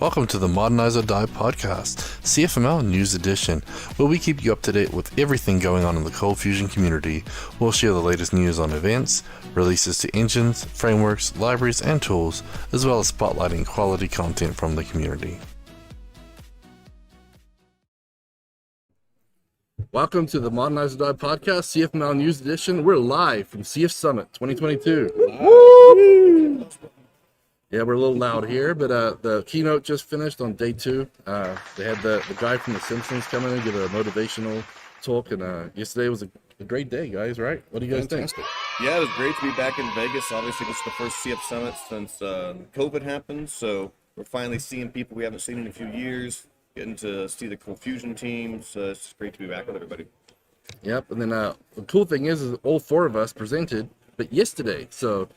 Welcome to the Modernize or Die podcast, CFML News Edition, where we keep you up to date with everything going on in the Cold Fusion community. We'll share the latest news on events, releases to engines, frameworks, libraries, and tools, as well as spotlighting quality content from the community. Welcome to the Modernize or Die podcast, CFML News Edition. We're live from CF Summit 2022. Woo! Yeah, we're a little loud here, but the keynote just finished on day 2. They had the guy from The Simpsons come in and give a motivational talk, and yesterday was a great day, guys, right? What do you guys think? Yeah, it was great to be back in Vegas. Obviously, this is the first CF Summit since COVID happened, so we're finally seeing people we haven't seen in a few years, getting to see the Cold Fusion teams. It's great to be back with everybody. Yep, and then the cool thing is all 4 of us presented, but yesterday, so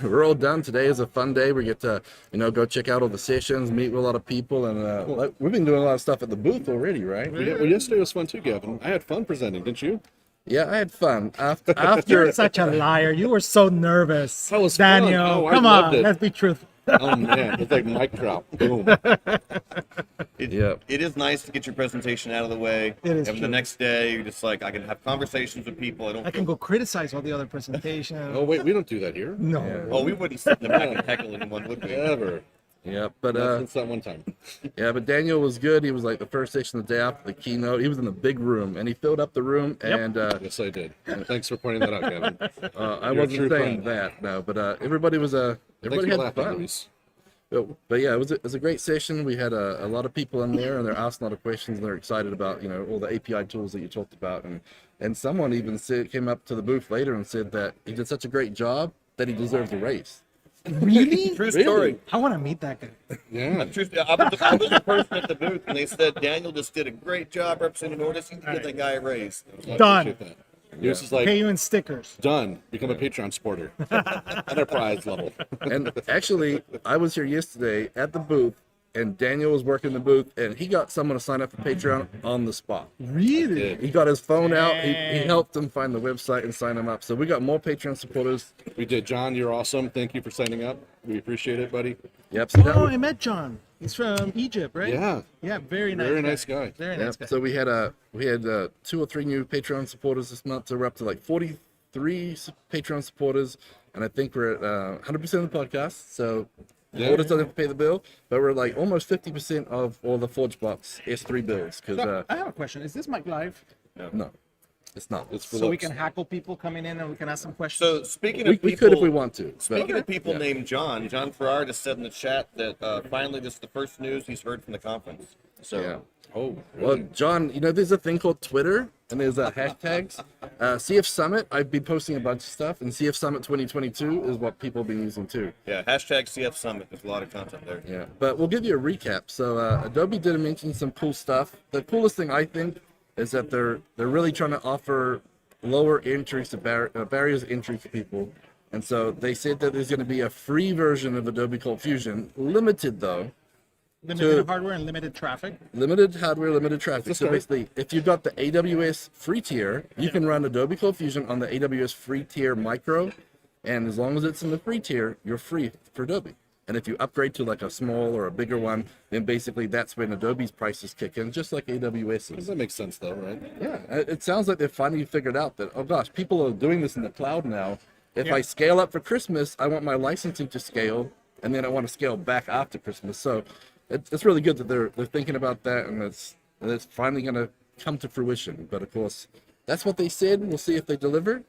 we're all done. Today is a fun day. We get to, go check out all the sessions, meet with a lot of people, and we've been doing a lot of stuff at the booth already, right? Yeah, well, yesterday was fun too, Gavin. I had fun presenting, didn't you? Yeah, I had fun. You're such a liar. You were so nervous. That was Daniel. fun. Oh, Come I on, loved it. let's be truthful. Oh man, it's like mic drop. Boom. It is nice to get your presentation out of the way. It is And true. the next day, you're just like, I can have conversations with people. I can go criticize all the other presentations. Oh wait, we don't do that here. No. Yeah. Oh, we wouldn't sit in the back and heckle anyone, would we? Ever. Yeah, but Since that one time. yeah, but Daniel was good. He was like the first session the day after the keynote. He was in the big room, and he filled up the room. And Yes, I did. Thanks for pointing that out, Gavin. I You're a wasn't true saying friend. that, no. But everybody was Thanks everybody for had laughing, fun. Luis. But yeah, it was a great session. We had a lot of people in there, and they're asking a lot of questions, and they're excited about all the API tools that you talked about. And someone even came up to the booth later and said that he did such a great job that he deserves a raise. Really? True story. I want to meet that guy. Yeah. I was the person at the booth, and they said, Daniel just did a great job representing Ortus. You can get that guy a raise. I Done. appreciate that. Luis is like, Pay you in stickers. done. Become a Patreon supporter. Enterprise level. And actually, I was here yesterday at the booth, and Daniel was working the booth, and he got someone to sign up for Patreon on the spot. Really? He got his phone out. He helped them find the website and sign them up. So we got more Patreon supporters. We did. John, you're awesome. Thank you for signing up. We appreciate it, buddy. Yep. So, Oh, I met John. He's from Egypt, right? Yeah. Yeah, very nice. Very nice guy. Very nice guy. so we had 2 or 3 new Patreon supporters this month. So we're up to like 43 Patreon supporters, and I think we're at 100% of the podcast. So Ortus doesn't have to pay the bill, but we're like almost 50% of all the ForgeBox S3 bills. Because So, I have a question. Is this mic live? no, it's not. It's for So we looks. can hackle people coming in and we can ask some questions? So, speaking We of people... could if we want to. Speaking but- of people named John Farrar just said in the chat that finally this is the first news he's heard from the conference. So Yeah. Oh, Well, really? John, there's a thing called Twitter, and there's hashtags. CF Summit, I've been posting a bunch of stuff, and CF Summit 2022 is what people have been using too. yeah, hashtag CF Summit. There's a lot of content there. Yeah, but we'll give you a recap. So Adobe did mention some cool stuff. The coolest thing I think is that they're really trying to offer lower entries to barriers of entry for people. And so they said that there's going to be a free version of Adobe Cold Fusion, limited though. Limited hardware and limited traffic. Limited hardware, limited traffic. So Okay. basically, if you've got the AWS free tier, you can run Adobe Cold Fusion on the AWS free tier micro, and as long as it's in the free tier, you're free for Adobe. And if you upgrade to like a small or a bigger one, then basically that's when Adobe's prices kick in, just like AWS is. That makes sense though, right? Yeah, it sounds like they've finally figured out that, oh gosh, people are doing this in the cloud now. If I scale up for Christmas, I want my licensing to scale, and then I want to scale back after Christmas. So it's really good that they're thinking about that, and it's finally going to come to fruition. But of course, that's what they said. We'll see if they deliver.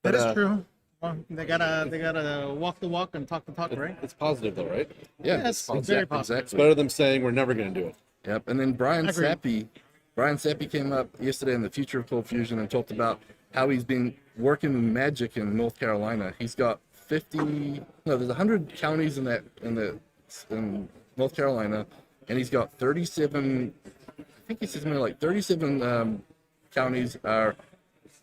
That is true. Well, they gotta walk the walk and talk the talk, right? It's positive though, right? Yeah, Yes, it's very positive. It's better than saying we're never going to do it. Yep. And then Brian Agreed. Sappi came up yesterday in the Future of Cold Fusion and talked about how he's been working in Magic in North Carolina. He's got there's 100 counties in North Carolina, and he's got 37. I think he says something like 37 counties are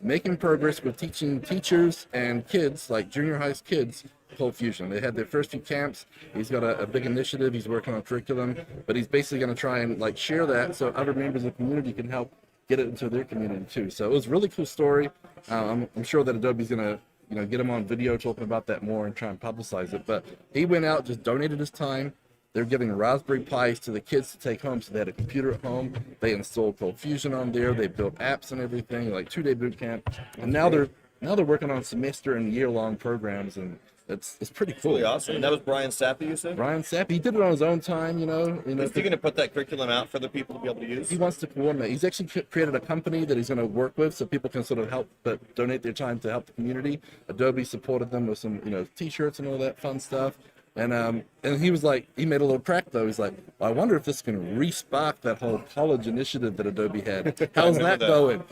making progress with teaching teachers and kids, like junior high kids, Cold Fusion. They had their first few camps. He's got a big initiative. He's working on curriculum, but he's basically going to try and like share that so other members of the community can help get it into their community too. So it was a really cool story. I'm sure that Adobe's going to get him on video talking about that more and try and publicize it. But he went out, just donated his time, They're giving Raspberry Pis to the kids to take home, so they had a computer at home. They installed Cold Fusion on there. They built apps and everything, like 2-day boot camp. And now they're working on semester and year-long programs, and it's pretty cool. Really awesome. And that was Brian Sappy, you said? Brian Sapp, he did it on his own time, you know. Is he going to put that curriculum out for the people to be able to use? He wants to coordinate. He's actually created a company that he's going to work with, so people can sort of help, but donate their time to help the community. Adobe supported them with some, T-shirts and all that fun stuff. And he was like, he made a little crack though. He's like, well, I wonder if this can re-spark that whole college initiative that Adobe had. How's that going?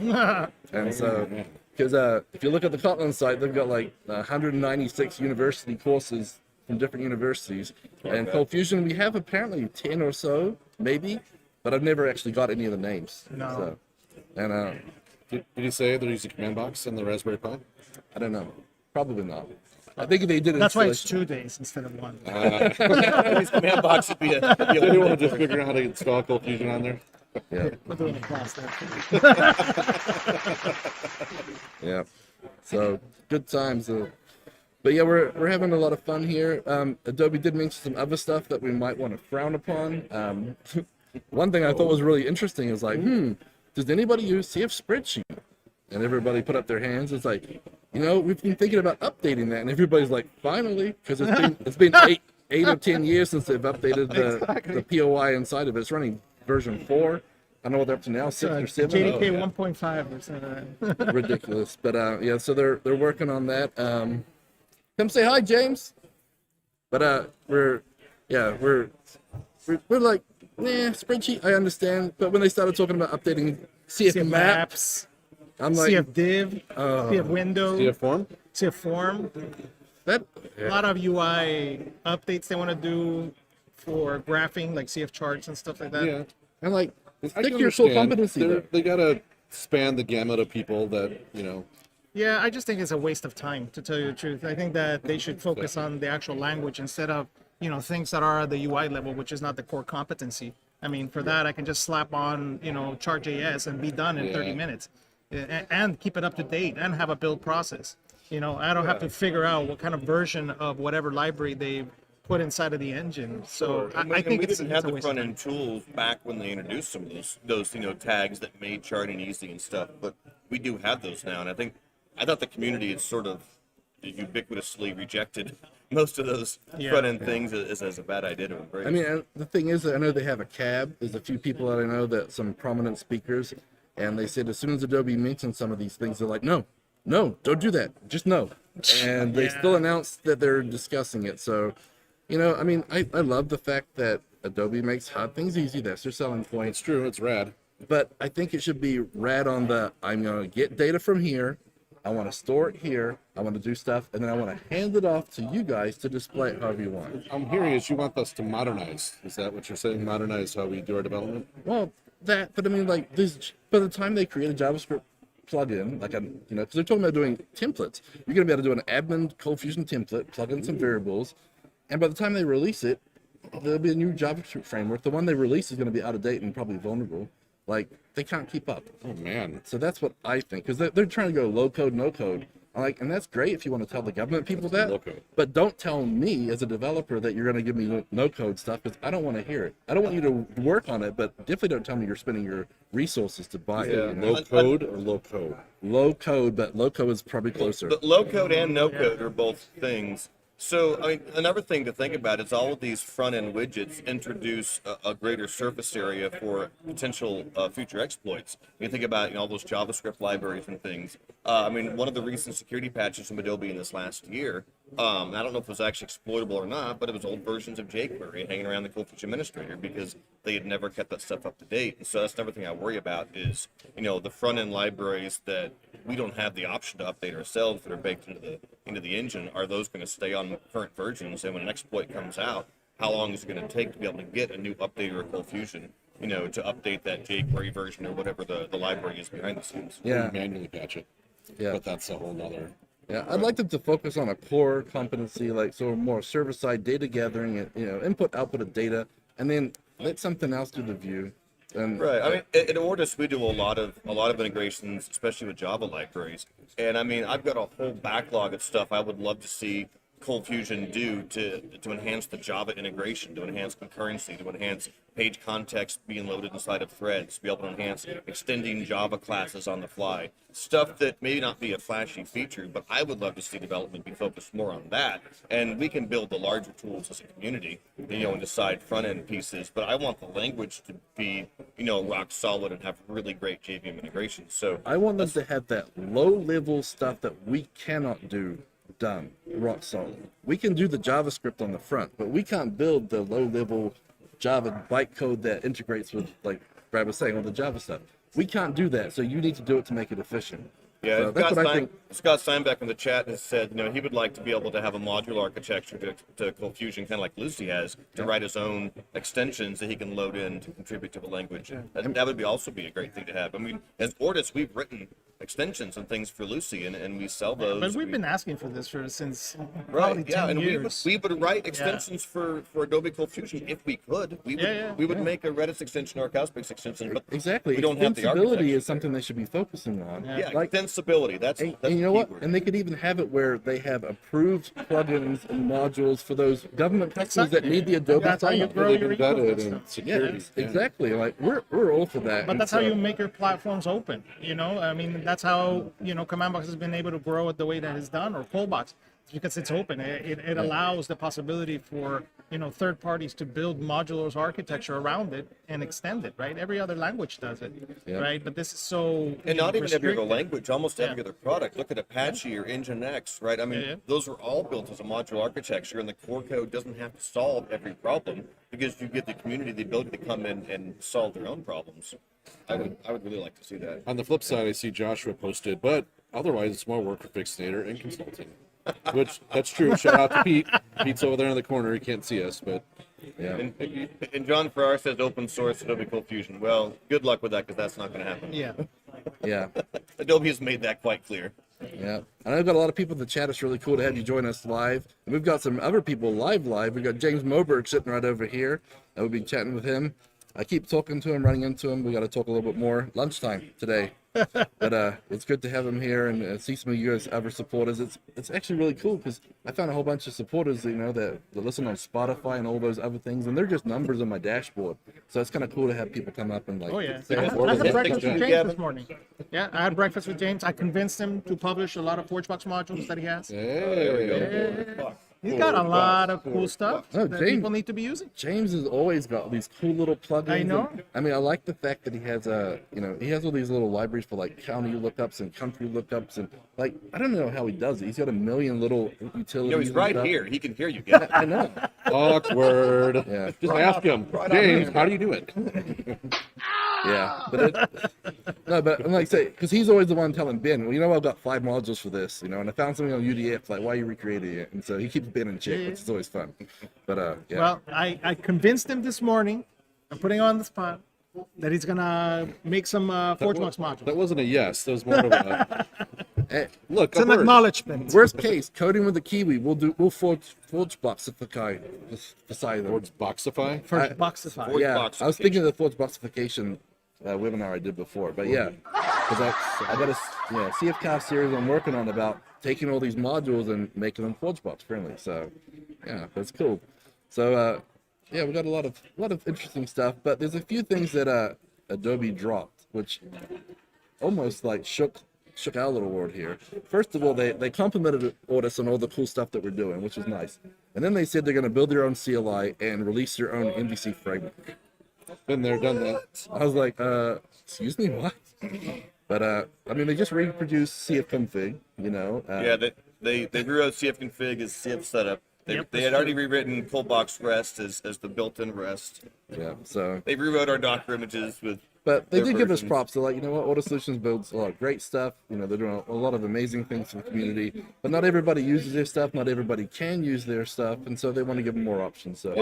And so, because if you look at the Kotlin site, they've got like 196 university courses from different universities. And Cold Fusion, we have apparently 10 or so, maybe, but I've never actually got any of the names. No. So, and Did you say they're using command box in the Raspberry Pi? I don't know. Probably not. I think if they did it. That's why it's 2 days instead of 1. His command box would be a Anyone just figuring out how to install Cold Fusion on there? Yeah. We're doing a class there. Yeah. So good times. But yeah, we're having a lot of fun here. Adobe did mention some other stuff that we might want to frown upon. One thing I thought was really interesting is like, does anybody use CF spreadsheet? And everybody put up their hands. It's like, we've been thinking about updating that, and everybody's like, finally, because it's been eight or 10 years since they've updated the POI inside of it. It's running version 4. I don't know what they're up to now, 6 or 7. JDK 1.5 or something. Ridiculous. But yeah, so they're working on that. Come say hi, James. But we're like, spreadsheet, I understand. But when they started talking about updating CF maps, I'm like, CF div, CF window, CF form? CF form. A lot of UI updates they want to do for graphing, like CF charts and stuff like that. Yeah. I'm like, I stick can to your full understand. competency there. They gotta span the gamut of people that, Yeah, I just think it's a waste of time, to tell you the truth. I think that they should focus on the actual language instead of, things that are at the UI level, which is not the core competency. I mean, for that, I can just slap on, Chart.js and be done in 30 minutes. And keep it up to date and have a build process. I don't have to figure out what kind of version of whatever library they put inside of the engine. So I think we it's didn't have a the waste front of end tools back when they introduced some of those tags that made charting easy and stuff. But we do have those now, and I thought the community had sort of ubiquitously rejected most of those front end things as a bad idea to embrace. I mean, the thing is that I know they have a cab. There's a few people that I know that some prominent speakers, and they said as soon as Adobe mentions some of these things, they're like, no, don't do that. Just no. And they still announced that they're discussing it. So, I mean, I love the fact that Adobe makes hard things easy. That's their selling point. it's true, it's rad. But I think it should be rad on I'm going to get data from here. I want to store it here. I want to do stuff. And then I want to hand it off to you guys to display it however you want. I'm hearing is you want us to modernize. Is that what you're saying? Modernize how we do our development? Well, but I mean, like, by the time they create a JavaScript plugin, because they're talking about doing templates, you're going to be able to do an admin Cold Fusion template, plug in some variables, and by the time they release it, there'll be a new JavaScript framework. The one they release is going to be out of date and probably vulnerable. Like, they can't keep up. Oh, man. So that's what I think, because they're trying to go low code, no code. And that's great if you want to tell the government people that, Low code. but don't tell me as a developer that you're going to give me no code stuff, because I don't want to hear it. I don't want you to work on it, but definitely don't tell me you're spending your resources to buy it. Low code or low code? Low code, but low code is probably closer. But low code and no code are both things. So, I mean, another thing to think about is all of these front-end widgets introduce a greater surface area for potential future exploits. You think about all those JavaScript libraries and things. I mean, one of the recent security patches from Adobe in this last year, I don't know if it was actually exploitable or not, but it was old versions of jQuery hanging around the Cold Fusion administrator because they had never kept that stuff up to date. And so that's another thing I worry about is, the front-end libraries that we don't have the option to update ourselves that are baked into the engine. Are those going to stay on current versions? And when an exploit comes out, how long is it going to take to be able to get a new update or a Cold Fusion, to update that jQuery version or whatever the library is behind the scenes? Yeah. Manually patch it. Yeah. But that's a whole nother. Yeah, I'd like them to focus on a core competency, like more server-side data gathering, and input output of data, and then let something else do the view. And, Right. I mean, at Ortus, we do a lot of integrations, especially with Java libraries. And I mean, I've got a whole backlog of stuff I would love to see Cold Fusion do to enhance the Java integration, to enhance concurrency, to enhance page context being loaded inside of threads, to be able to enhance extending Java classes on the fly. Stuff that may not be a flashy feature, but I would love to see development be focused more on that. And we can build the larger tools as a community, and decide front-end pieces. But I want the language to be, rock solid and have really great JVM integration. So I want them to have that low-level stuff that we cannot do done rock solid. We can do the JavaScript on the front, but we can't build the low-level Java bytecode that integrates with, like Brad was saying, all the Java stuff. We can't do that, so you need to do it to make it efficient. Yeah, So that's what I think. Scott Steinbeck in the chat has said, he would like to be able to have a modular architecture to Cold Fusion, kind of like Lucy has, to write his own extensions that he can load in to contribute to the language. That would also be a great thing to have. I mean, as Ortus, we've written extensions and things for Lucy, and we sell those. But we've been asking for this since right, probably yeah, 10 and years. we would write extensions for Adobe Cold Fusion if we could. We would make a Redis extension or a Couchbase extension, but Exactly. we don't have the Extensibility architecture. is something they should be focusing on. Yeah, Like, extensibility. That's and the you know key what? word. And they could even have it where they have approved plugins and modules for those government customers that need the Adobe That's how you sign-on. grow They've your been vetted ecosystem. and security. Yes, exactly. Like we're all for that. But And that's how so- you make your platforms open. I mean, that's how Commandbox has been able to grow it the way that it's done, or Coldbox, because it's open. It allows the possibility for third parties to build modular architecture around it and extend it. Right? Every other language does it. Yeah. Right? But this is so And not even every other restricted. language, almost every other product. Look at Apache or Nginx, right? I mean, Yeah. those are all built as a modular architecture, and the core code doesn't have to solve every problem because you give the community the ability to come in and solve their own problems. I would really like to see that. On the flip side, I see Joshua posted, but otherwise it's more work for Fixinator and consulting. Which, that's true. Shout out to Pete. Pete's over there in the corner. He can't see us, but Yeah. And John Farrar says open source Adobe Cold Fusion. Well, good luck with that because that's not going to happen. Yeah. Yeah. Adobe has made that quite clear. Yeah, and I've got a lot of people in the chat. It's really cool to have you join us live. And we've got some other people live. We've got James Moberg sitting right over here. We'll be chatting with him. I keep talking to him, running into him. We got to talk a little bit more lunchtime today. But it's good to have him here and see some of you guys other supporters. It's actually really cool because I found a whole bunch of supporters, that listen on Spotify and all those other things, and they're just numbers on my dashboard. So it's kind of cool to have people come up and Oh yeah. say I hello. had Yeah. breakfast with Yeah. James Yeah. this morning. Yeah, I had breakfast with James. I convinced him to publish a lot of ForgeBox modules that he has. There we hey, go. He's got a lot of cool stuff Oh, that James. people need to be using. James has always got these cool little plugins. I know. and- I mean, I like the fact that he has he has all these little libraries for like county lookups and country lookups, and like I don't know how he does it. He's got a million little utilities. He's and right stuff. here. He can hear you. Get it. I know. awkward. Yeah. Just ask him, James, how do you do it? Yeah, but like I say, because he's always the one telling Ben, well, I've got 5 modules for this, and I found something on UDF, like why are you recreating it? And so he keeps Ben in check, which is always fun. But yeah. Well, I convinced him this morning. I'm putting him on the spot that he's gonna make some ForgeBox modules. That wasn't a yes. That was more of a Eh, look. It's a an word. acknowledgement. worst case, coding with the Kiwi, we'll forge boxify beside them. Words boxify. First Boxify. Forge Yeah, boxification. I was thinking of the forge boxification webinar I did before, but yeah, because I got a CFCast series I'm working on about taking all these modules and making them ForgeBox friendly. So yeah, that's cool. So yeah, we got a lot of interesting stuff, but there's a few things that Adobe dropped, which almost like shook our little world here. First of all, they complimented Ortus on all the cool stuff that we're doing, which is nice. And then they said they're going to build their own CLI and release their own MVC framework. Been there, done that. I was like, excuse me, what? But I mean, they just reproduced CFconfig, Yeah, they rewrote CFconfig as CF setup. They had already rewritten Coldbox REST as the built-in REST. yeah. So, They rewrote our Docker images with. but they their did give us versions. props. They're like, Auto Solutions builds a lot of great stuff. They're doing a lot of amazing things for the community. But not everybody uses their stuff. Not everybody can use their stuff, and so they want to give them more options. So,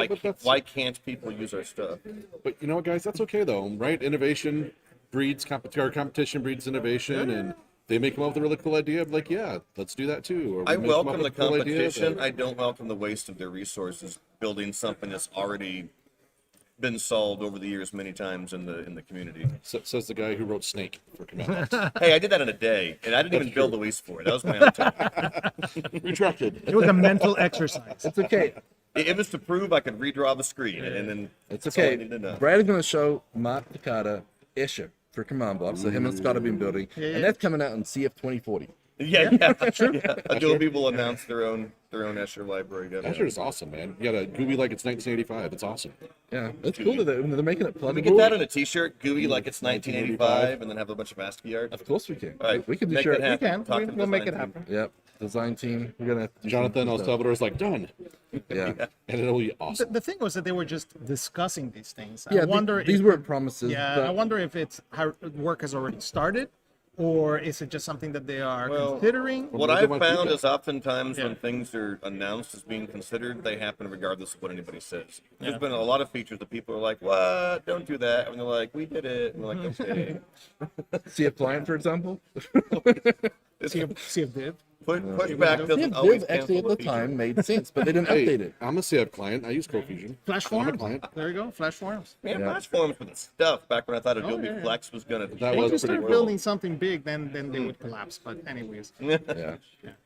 Why can't people use our stuff? But you know what, guys? That's okay though, right? Innovation breeds competition breeds innovation, and they may come up with a really cool idea of like, yeah, let's do that too. Or I we may come up welcome the with a cool idea competition. that- I don't welcome the waste of their resources building something that's already been solved over the years many times in the community. Says the guy who wrote Snake for Command Box. Hey, I did that in a day, and I didn't even build the Luis for it. That was my own time. Retracted. It was a mental exercise. It's okay. It was to prove I could redraw the screen, and then It's that's all I okay. needed to know. Brad is going to show Mark Takata Escher for Command Box that him and Scott have been building, and that's coming out in CF 2040. Yeah. Adobe will announce their own Escher library. Escher is awesome, man. You got a GUI like it's 1985. It's awesome. Yeah, it's cool that they're making it Can we pluggable. get that on a T-shirt? GUI like it's 1985, and then have a bunch of ASCII art. Of course we can. All right, We can do make shirt. that happen. can. Talk to the We'll make it design team. happen. Yep. Design team. We're gonna have to do Jonathan some El stuff. Salvador's like, done. Yeah. And it'll be awesome. The thing was that they were just discussing these things. Yeah. I wonder these if, weren't promises. yeah, but I wonder if it's how work has already started, or is it just something that they are Well, considering? What Well, I've they might do found that. is oftentimes Yeah. when things are announced as being considered, they happen regardless of what anybody says. There's been a lot of features that people are like, "What? Don't do that," and they're like, "We did it," and we're like, "Okay." see a client, for example. See if Viv. Pushback Yeah, doesn't always Viv actually at cancel the the feature. time made sense, but they didn't Hey, update it. I'm a CF client. I use CoFusion. Flash I'm a forms. client. There you go. Flash forms. Man, Yeah. Flash forms with the stuff back when I thought Adobe yeah, yeah. Flex was gonna. That They was just pretty start cool. building something big, then they would collapse. But anyways, Yeah.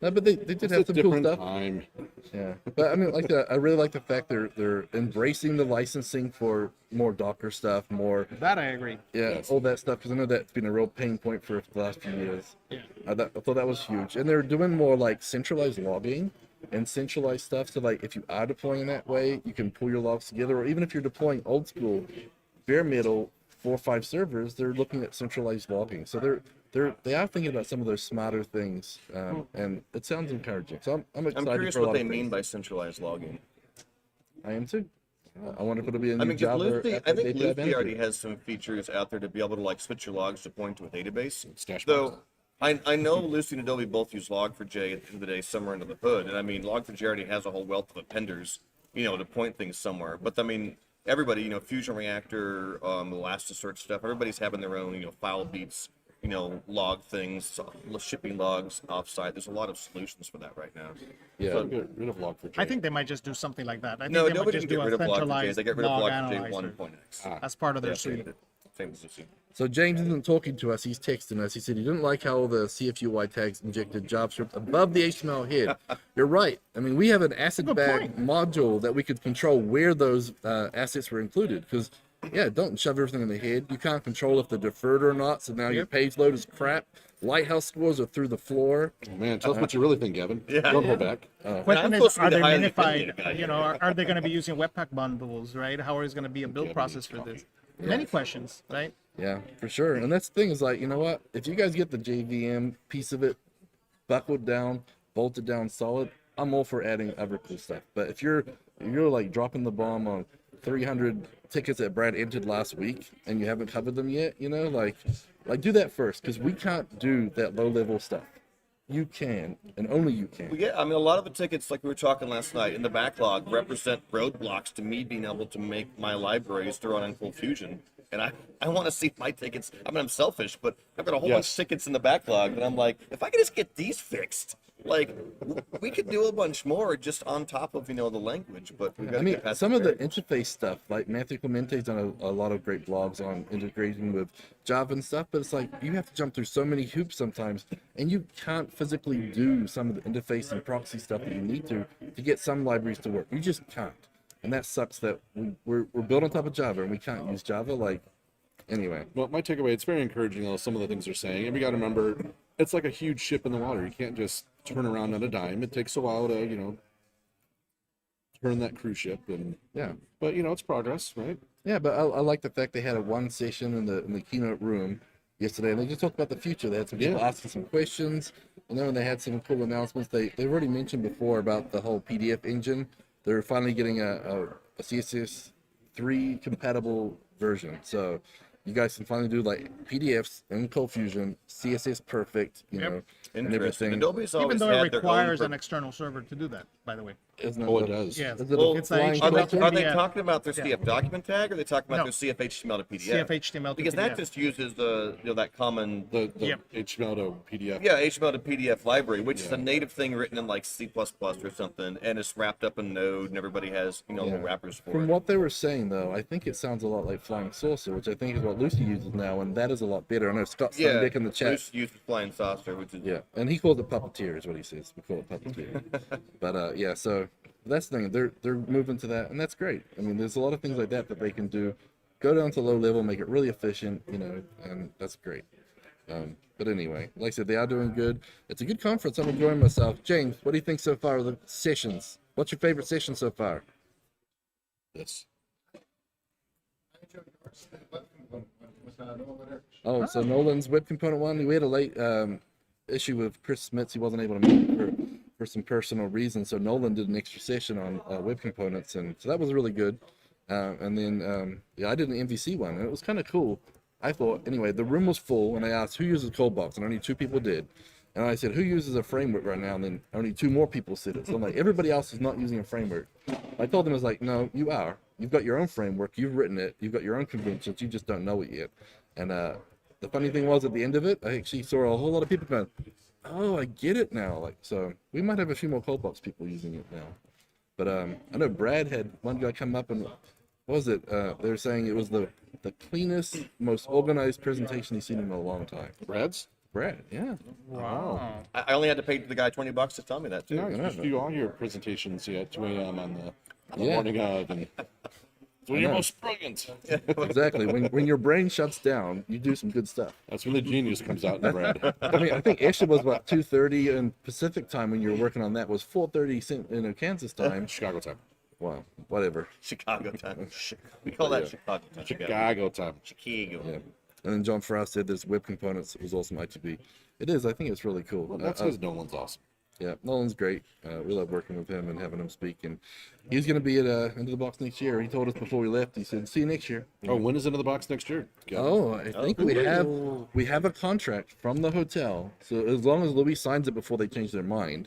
No, but they did It's have a some cool different stuff. time. Yeah, but I mean, I really like the fact they're embracing the licensing for more Docker stuff, more that I agree. all that stuff, because I know that's been a real pain point for the last few years. Yeah. I thought that was huge, and they're doing more like centralized logging and centralized stuff. So like, if you are deploying that way, you can pull your logs together, or even if you're deploying old school, bare metal 4 or 5 servers, they're looking at centralized logging. So they are thinking about some of those smarter things, and it sounds encouraging. So I'm excited I'm curious for a lot what they of mean things. by centralized logging. I am too. I wonder if it'll be a new I mean, 'cause Java. Lucy, I think API Lucy already manager. has some features out there to be able to like switch your logs to point to a database. Stash Though box. I know Lucy and Adobe both use Log4j at the end of the day somewhere under the hood, and I mean Log4j already has a whole wealth of appenders, to point things somewhere. But I mean, everybody, Fusion Reactor, Elasticsearch stuff, everybody's having their own, file beats, log things, shipping logs offsite. There's a lot of solutions for that right now. Yeah. Get rid of Log4j. I think they might just do something like that. I think No, they might nobody just can do get a rid of Log4j. centralized They get rid of log Log4j analyzer 1.x. as part of their Yeah, suite. same as Lucy. So James isn't talking to us; he's texting us. He said he didn't like how the CFUI tags injected JavaScript above the HTML head. You're right. I mean, we have an asset Good bag point. module that we could control where those assets were included. Because don't shove everything in the head. You can't control if they're deferred or not. So now your page load is crap. Lighthouse scores are through the floor. Oh, man, tell us what you really think, Gavin. Yeah. Don't hold back. Question I'm is, supposed to be are the they highly minified? opinionated guy here. Are they going to be using Webpack bundles, right? How is going to be a build process for this? Many questions, right? Yeah, for sure. And that's the thing is like, you know what? If you guys get the JVM piece of it buckled down, bolted down solid, I'm all for adding other cool stuff. But if you're like dropping the bomb on 300 tickets that Brad entered last week and you haven't covered them yet, like do that first, because we can't do that low level stuff. You can, and only you can. Well, yeah, I mean, a lot of the tickets, like we were talking last night, in the backlog represent roadblocks to me being able to make my libraries to run on Cold Fusion. And I want to see my tickets. I mean, I'm selfish, but I've got a whole bunch of tickets in the backlog, and I'm like, if I could just get these fixed, like, we could do a bunch more just on top of, the language. But we got I mean, some of the interface stuff, like Matthew Clemente's done a lot of great blogs on integrating with Java and stuff, but it's like you have to jump through so many hoops sometimes, and you can't physically do some of the interface and proxy stuff that you need to get some libraries to work. You just can't. And that sucks that we're built on top of Java and we can't use Java. Anyway. Well, my takeaway, it's very encouraging, though, some of the things they're saying. And we got to remember, it's like a huge ship in the water. You can't just turn around on a dime. It takes a while to, turn that cruise ship. And Yeah. But, it's progress, right? Yeah, but I like the fact they had a one session in the keynote room yesterday, and they just talked about the future. They had some people asking some questions, and they had some cool announcements. They've already mentioned before about the whole PDF engine. They're finally getting a CSS3 compatible version. So you guys can finally do like PDFs in Cold Fusion, CSS perfect, you know, and Interesting. everything. Adobe's Even always though it had their requires own. an external server to do that, by the way. Isn't Oh, it the- does. Yeah. Is it Well, a It's the flying HTML Are they, filter? are they PDF. talking about their Yeah. CF document tag, or are they talking about No. their CF HTML to PDF? CF HTML to Because PDF. that just uses the that common The Yep. HTML to PDF. yeah HTML to PDF library, which is Yeah. a native thing written in like C++ or something, and it's wrapped up in Node, and everybody has little wrappers for From it. what they were saying, though, I think it sounds a lot like Flying Saucer, which I think is what Lucy uses now, and that is a lot better. I know Scott Yeah, Steinbeck in the chat. Bruce used Flying Saucer, which is Yeah, and he calls it puppeteer, is what he says. We call it puppeteer. But yeah, so that's the thing. They're moving to that, and that's great. I mean, there's a lot of things like that that they can do. Go down to low level, make it really efficient, you know, and that's great. But anyway, like I said, they are doing good. It's a good conference. I'm enjoying myself. James, what do you think so far of the sessions? What's your favorite session so far? This. Oh, so Nolan's web component one. We had a late issue with Chris Smits. He wasn't able to make it for some personal reasons. So Nolan did an extra session on web components, and so that was really good. And then yeah, I did an MVC one, and it was kind of cool. I thought anyway. The room was full, and I asked who uses Coldbox, and only 2 people did. And I said, who uses a framework right now? And then only 2 more people said it. So I'm like, everybody else is not using a framework. I told them, I was like, no, you are. You've got your own framework. You've written it. You've got your own conventions. You just don't know it yet. And the funny thing was, at the end of it, I actually saw a whole lot of people going, oh, I get it now. Like, so we might have a few more Coldbox people using it now. But I know Brad had one guy come up and, what was it? They were saying it was the cleanest, most organized presentation he's seen in a long time. Brad's? Brad, yeah. Wow. I only had to pay the guy $20 to tell me that too. No, you know. just do all your presentations at 2 a.m. on the Yeah. morning of, and it's when you're know. most brilliant. Exactly. When your brain shuts down, you do some good stuff. That's when the genius comes out in the Brad. I mean, I think actually was about 2:30 in Pacific time when you were working on that. Was 4:30 Kansas time. Chicago time. Wow, whatever. Chicago time. We call that Chicago time. Chicago time. Chicago. Yeah. And then John Frost said there's web components. It was awesome ITB. It is. I think it's really cool. Well, that's because Nolan's awesome. Yeah, Nolan's great. We love working with him and having him speak. And he's going to be at Into the Box next year. He told us before we left. He said, "See you next year." Oh, when is Into the Box next year? Gavin? Oh, I think we have a contract from the hotel. So as long as Louis signs it before they change their mind,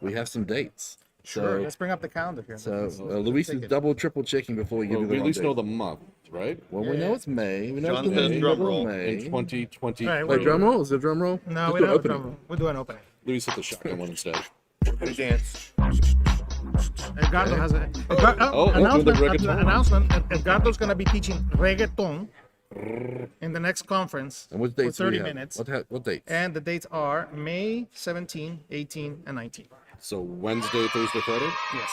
we have some dates. Sure. So, Let's bring up the calendar here. so Luis is double, triple checking before we give Well, you the we at wrong least know date. the month, right? Well, we know it's May. We know John it's the says May, drum middle roll. of May. In 2020. All right, Wait, drum roll? Is there a drum roll? No, Let's we do don't an have a opening. drum. We'll do an opening. Louis hit the shotgun one instead. Dance. Edgardo has a Oh, announcement. do the reggaeton. Announcement. Edgardo's going to be teaching reggaeton in the next conference And what for dates do 30 we have? minutes. What dates? And the dates are May 17, 18, and 19. So Wednesday, Thursday, Friday. Yes.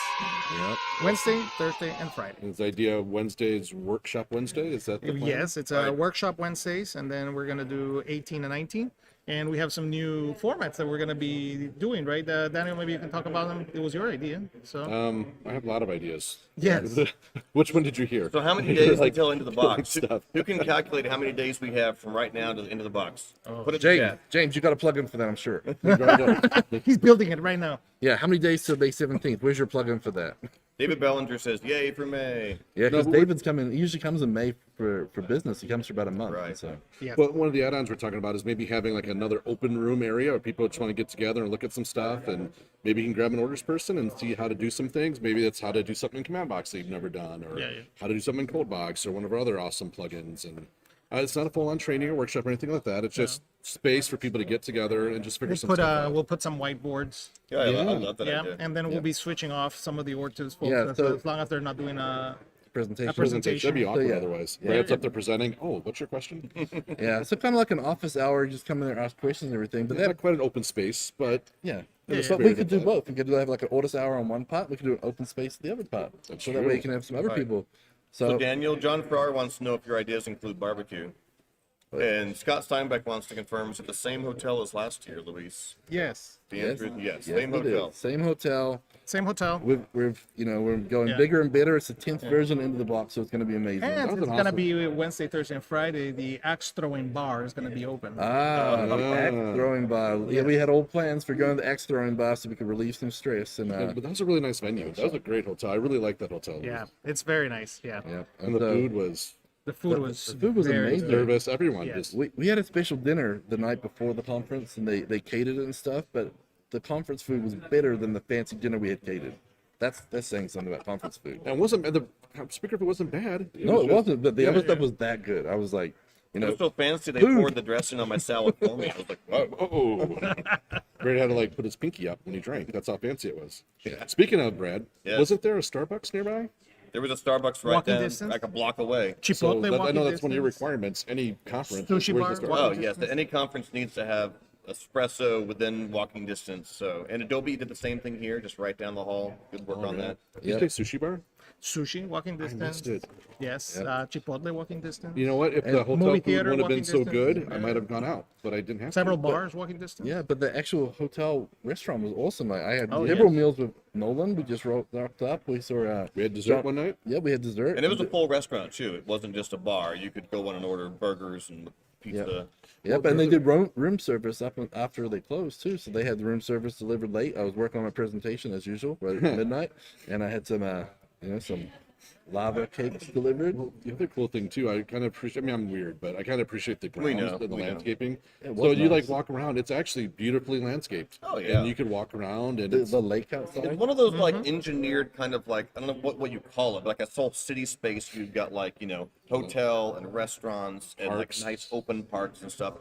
Yeah. Wednesday, Thursday, and Friday. Is the idea Wednesday's workshop Wednesday? Is that the plan? Yes, it's a workshop Wednesdays, and then we're going to do 18 and 19. And we have some new formats that we're going to be doing, right? Daniel, maybe you can talk about them. It was your idea. So, I have a lot of ideas. Yes. Which one did you hear? So how many days Like, until Into the Box? stuff. Who can calculate how many days we have from right now to the Into the Box? Put it in James, chat. James, you got to plug in for that, I'm sure. he's building it right now. Yeah, how many days till May 17th? Where's your plug-in for that? David Bellinger says, "Yay for May." Yeah, because but we're- David's coming. He usually comes in May for business. He comes for about a month. Right. So Yeah. But one of the add-ons we're talking about is maybe having like another open room area where people just want to get together and look at some stuff, and maybe you can grab an orders person and see how to do some things. Maybe that's how to do something in Command Box that you've never done, or Yeah. how to do something in Cold Box, or one of our other awesome plugins. And it's not a full-on training or workshop or anything like that. It's just space for people to get together and just figure some stuff out. We'll put some whiteboards. Yeah, I love that Yeah, idea. and then we'll be switching off some of the Ortus folks Yeah, so- as long as they're not doing a presentation. presentation. That'd be awkward yeah. otherwise. Yeah. Brad's up there presenting. Oh, what's your question? Yeah, so kind of like an office hour. You just come in there, ask questions and everything. But Not that, quite an open space, but yeah. Yeah, But yeah. we could do both. We could have like an Ortus hour on one part. We could do an open space the other part. That's so that true. way you can have some other Right. people. So So Daniel, John Farrar wants to know if your ideas include barbecue. And Scott Steinbeck wants to confirm, is it the same hotel as last year, Luis? Yes, The Yes. answer is yes. yes, Same we do. hotel. Same hotel. same hotel. We're going Yeah. bigger and better. It's the 10th version into the box, so it's going to be amazing. And That's it's going to awesome. be Wednesday, Thursday, and Friday. The axe throwing bar is going to be open. The axe throwing bar. Yeah, we had old plans for going to the axe throwing bar so we could relieve some stress. And but that was a really nice venue. That was a great hotel. I really like that hotel. Yeah, it's very nice. Yeah. yeah, And the so- food was The food was the food was very amazing. good. Service, everyone. Yes. Just We had a special dinner the night before the conference, and they catered it and stuff. But the conference food was better than the fancy dinner we had catered. That's saying something about conference food. and wasn't the speaker food wasn't bad. No, it just- wasn't. But the other stuff was that good. I was like, It was so fancy they Food. poured the dressing on my salad for me. I was like, whoa. Oh, Brad had to like put his pinky up when he drank. That's how fancy it was. Yeah. Speaking of Brad, Yes. wasn't there a Starbucks nearby? There was a Starbucks right Walking down distance? like a block away. So Chipotle I walking know that's one of your distance. requirements. Any conference. Sushi where's the bar, Starbucks? Oh yes, any conference needs to have espresso within walking distance. So, and Adobe did the same thing here, just right down the hall. Good work on that. Did you Yeah. take sushi bar? Sushi walking distance. missed it. Yes. Yeah. Chipotle walking distance. You know what? If And the hotel movie food theater would have been walking so distance. good, I might have gone out, but I didn't have Several to. But bars walking distance. yeah. But the actual hotel restaurant was awesome. Like, I had Oh, several yes. meals with Nolan. We just rocked up. We saw. We had dessert John- one night. Yeah, we had dessert. And it was a full restaurant too. It wasn't just a bar. You could go in and order burgers and pizza. Yep, and they did room service up after they closed too. So they had the room service delivered late. I was working on my presentation as usual, right at midnight, and I had some, some lava cakes delivered. The other cool thing too, I kind of appreciate. I mean, I'm weird, but I kind of appreciate the We grounds know, and the we know. landscaping. It So was you like nice. walk around. It's actually beautifully landscaped. Oh, yeah. And you could walk around, and The, it's the lake outside. It's one of those like engineered kind of like I don't know what you call it, but like a whole city space. You've got like hotel and restaurants and Parks. like nice open parks and stuff.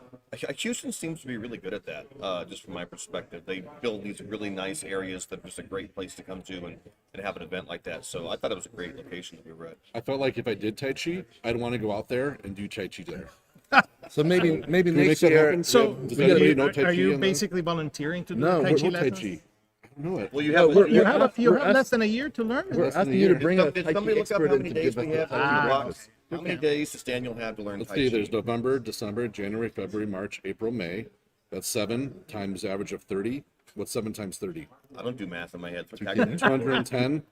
Houston seems to be really good at that. Just from my perspective, they build these really nice areas that are just a great place to come to and have an event like that. So I thought it was a great location that we were at. I felt like if I did Tai Chi, I'd want to go out there and do Tai Chi there. So maybe Can we make next that year. happen? So, Does we gotta anybody be- know Tai Chi are you in the- basically volunteering to do No, the Tai we're- Chi What Tai lessons? Chi? I don't know it. Well, you No, have. we're- You have we're less ask- than a year to learn. We're Less than asking a you to year. bring a Did Tai Chi somebody look up expert how in many to days give us we the have? Tai to Chi walk? practice. How many days does Daniel have to learn Let's Tai see. Chi? There's November, December, January, February, March, April, May. That's 7 times average of 30. What's 7 times 30? I don't do math in my head. So calculate. 210.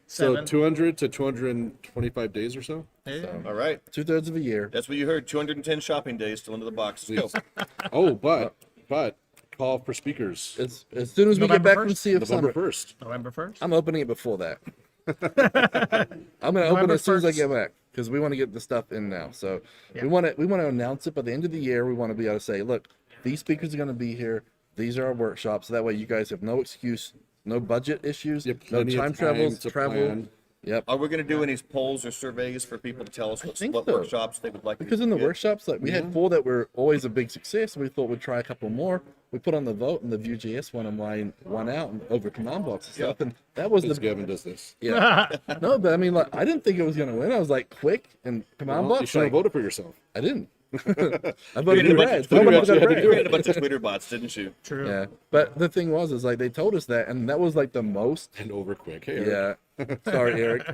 So 7. 200 to 225 days or so. Hey. All right. 2/3 of a year. That's what you heard. 210 shopping days still into the box. Let's go. Oh, but call for speakers. As soon as we get November back from 1st? CF November Summit, 1st. November 1st. I'm opening it before that. I'm gonna open November it as soon as I 1st. get back because we want to get the stuff in now. So Yeah. we want to announce it by the end of the year. We want to be able to say, look, these speakers are going to be here. These are our workshops. That way, you guys have no excuse, no budget issues, You have no plenty of time time to travel. plan. Yep. Are we going to do any polls or surveys for people to tell us what think so. workshops they would like? Because in the get? workshops, like we had 4 that were always a big success, and we thought we'd try a couple more. We put on the vote, and the Vue.js won out and over command blocks and stuff, and that was Since the Gavin does this. yeah. No, but I mean, like I didn't think it was gonna win. I was like quick and command Well, you blocks. should have Like, voted for yourself. I didn't. I You voted had a for bunch Brad. of So I'm Twitter- not gonna you had to brag. you had a bunch of Twitter bots, didn't you? True. Yeah, but the thing was, is like they told us that, and that was like the most. And over quick. Hey, Eric. Yeah. Sorry, Eric.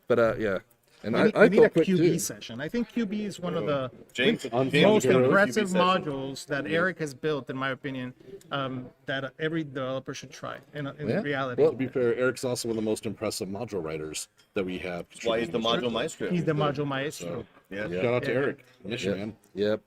But yeah, and We need, I we need a thought quick QB too. session. I think QB is one of the James, On James most James- James- impressive QB session. modules that Eric has built, in my opinion, that every developer should try in Yeah. reality. Well, To be fair, Eric's also one of the most impressive module writers that we have. That's why he's the module maestro. He's the module maestro. Yeah. Yeah. Shout out to Yeah. Eric. Miss you, Yep. man. Yep.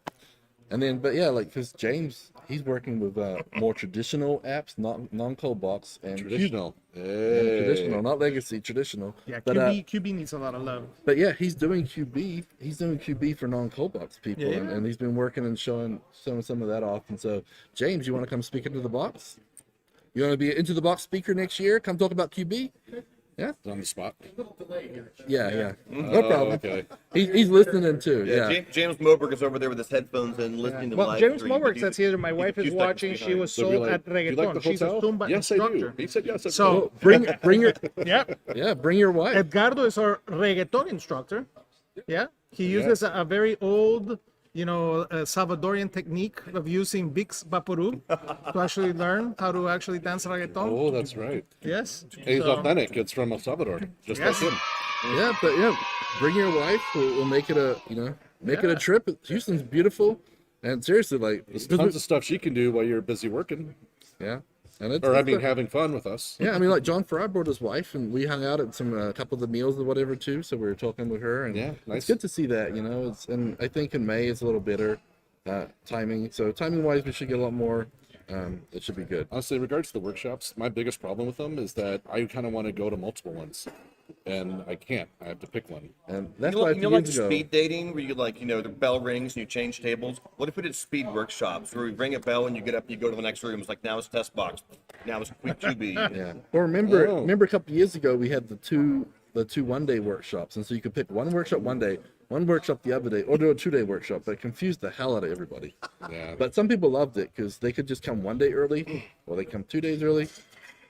And then, but yeah, like because James, he's working with more traditional apps, not non-code box and Traditional. traditional, not legacy, traditional. Yeah, But QB needs a lot of love. But yeah, he's doing QB. He's doing QB for non-cold box people, Yeah. and he's been working and showing some of that off. And so, James, you want to come speak into the box? You want to be an into the box speaker next year? Come talk about QB. Yeah, On the spot. yeah. No problem. Okay. He's listening too. Yeah, Yeah. James Moberg is over there with his headphones and listening to the Well, live James stream. Moberg He's says here, my a wife few is seconds watching. She behind. was So be sold like, at "Do you like the reggaeton. She's a hotel?" Zumba Yes, I instructor. do. He said yes. I So, Bring your wife. Edgardo is our reggaeton instructor. Yeah, he uses a very old, Salvadorian technique of using Bix Vaporub to actually learn how to actually dance reggaeton. Oh, that's right. Yes. And he's So- authentic. It's from El Salvador, just Yes. like him. Yeah, but yeah, bring your wife. We'll make it a make it a trip. Houston's beautiful, and seriously, like There's tons of stuff she can do while you're busy working, yeah, and it's, or it's having a- having fun with us. Yeah, I mean, like John Farrar brought his wife, and we hung out at some a couple of the meals or whatever too. So we were talking with her, and Yeah, nice. it's good to see that. And I think in May it's a little bitter timing. So timing wise, we should get a lot more it should be good. Honestly, in regards to the workshops, my biggest problem with them is that I kind of want to go to multiple ones, and I can't. I have to pick one. And that's You why a know, few you know, like years ago, speed dating, where you like, you know, the bell rings and you change tables. What if we did speed workshops, where we ring a bell and you get up, you go to the next room. It's like, now it's test box, now it's quick 2B. yeah. Well, remember Oh. a couple of years ago we had the two 1-day workshops, and so you could pick one workshop one day, one workshop the other day, or do a 2-day workshop. But it confused the hell out of everybody. Yeah. But some people loved it because they could just come 1 day early, or they come 2 days early.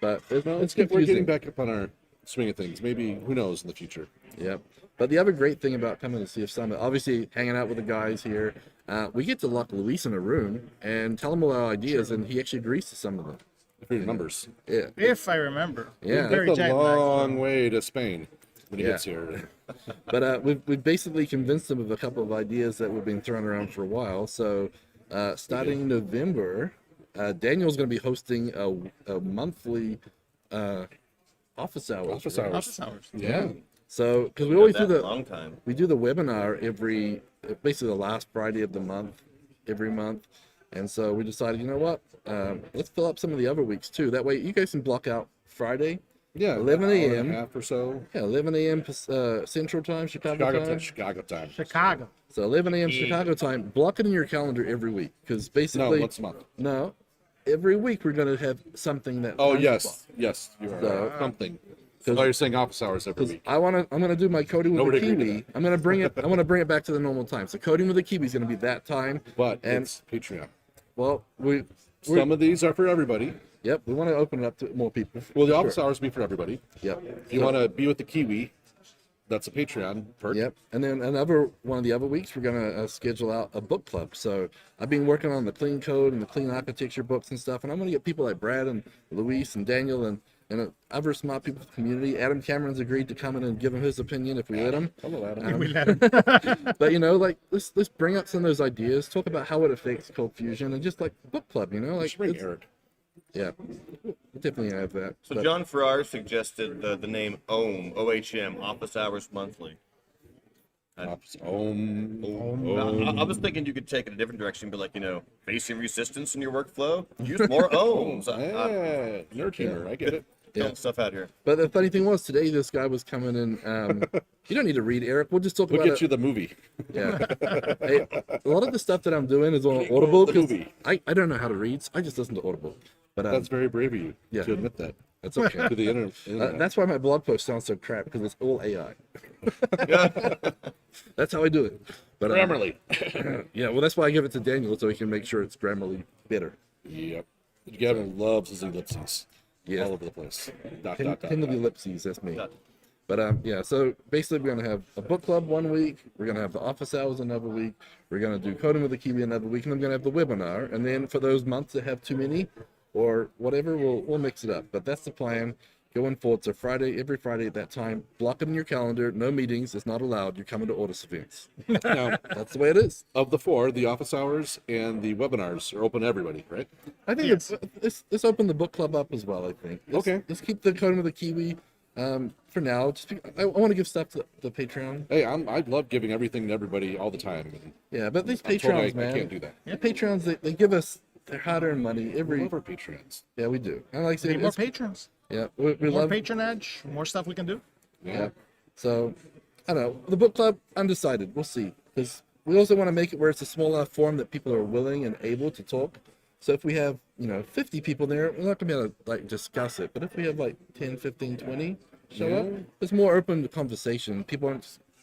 But it's We're confusing. getting back up on our swing of things. Maybe, who knows, in the future. Yep. But the other great thing about coming to CF Summit, obviously hanging out with the guys here, we get to lock Luis in a room and tell him all our ideas, and he actually agrees to some of them. For your numbers. Yeah. If I remember. Yeah. We're very That's a jet lagged. long way to Spain when he Yeah. gets here. But we've basically convinced them of a couple of ideas that we've been throwing around for a while. So starting in November, Daniel's going to be hosting a monthly office hours. Office right? hours. Office hours. Yeah. So because we always do That's a the long time. we do the webinar basically the last Friday of the month, every month. And so we decided, you know what? Let's fill up some of the other weeks too. That way you guys can block out Friday, Yeah. 11 an hour and a.m.. a half or so. yeah, 11 a.m. Central Time, Chicago time. Chicago time. Chicago. So 11 a.m. Chicago time. Block it in your calendar every week because No, basically, once a month. no, every week we're going to have something that. Oh, lines yes. up. Yes. You are. So- Something. 'Cause- Oh, you're saying office hours every week. I'm gonna do my coding with Nobody the agreed to Kiwi. I'm gonna bring it back to the normal time. So coding with the Kiwi is gonna be that time. But and it's Patreon. well, Some of these are for everybody. yep, we want to open it up to more people. Well, the for office sure. hours be for everybody. Yep. If you want to be with the Kiwi, that's a Patreon perk. Yep. And then another one of the other weeks, we're going to schedule out a book club. So I've been working on the clean code and the clean architecture books and stuff. And I'm going to get people like Brad and Luis and Daniel and other smart people in the community. Adam Cameron's agreed to come in and give him his opinion if we let him. Hello, Adam. We let him. But, like, let's bring up some of those ideas, talk about how it affects Cold Fusion, and just like book club, We like, should bring it's- Eric. yeah, we'll definitely have that. So But- John Farrar suggested the name OHM, Office Hours Monthly. Office. I was thinking you could take it a different direction, be like, facing resistance in your workflow, use more ohms. Yeah, nerd humor. I get it. Throwing stuff out here. But the funny thing was, today this guy was coming in. You don't need to read, Eric. We'll just talk We'll about get it. you the movie. Yeah. Hey, a lot of the stuff that I'm doing is on Audible the because movie. I don't know how to read, so I just listen to Audible. But That's very brave of you Yeah. to admit that that's okay. to the internet. That's why my blog post sounds so crap because it's all AI. That's how I do it. But Grammarly. yeah. Well, that's why I give it to Daniel so he can make sure it's Grammarly better. Yep. Gavin loves his ellipses. Yeah. All over the place. Dot, Pin dot, dot, of the dot. ellipses. That's me. But yeah, so basically we're gonna have a book club one week, we're gonna have the office hours another week, we're gonna do coding with the Kiwi another week, and then we're gonna have the webinar. And then for those months that have too many or whatever, we'll mix it up. But that's the plan going forward. So every Friday at that time, block it in your calendar, no meetings, it's not allowed. You're coming to Ortus events. Now, That's the way it is. of the four, the office hours and the webinars are open to everybody, right? I think let's open the book club up as well, I think. Okay. Let's keep the coding with the Kiwi for now. I want to give stuff to the Patreon. Hey, I love giving everything to everybody all the time. And Yeah, but these I'm told Patreons, I man. can't do that. The Patreons, they give us their hard-earned money We every. love our Patreons. Yeah, we do. And like I said, Need more it's, patrons. yeah, we More love. patronage. More stuff we can do. Yeah. So, I don't know. The book club, undecided. We'll see. Because we also want to make it where it's a small enough forum that people are willing and able to talk. So if we have, 50 people there, we're not going to be able to, discuss it. But if we have, 10, 15, 20 show up, it's more open to conversation.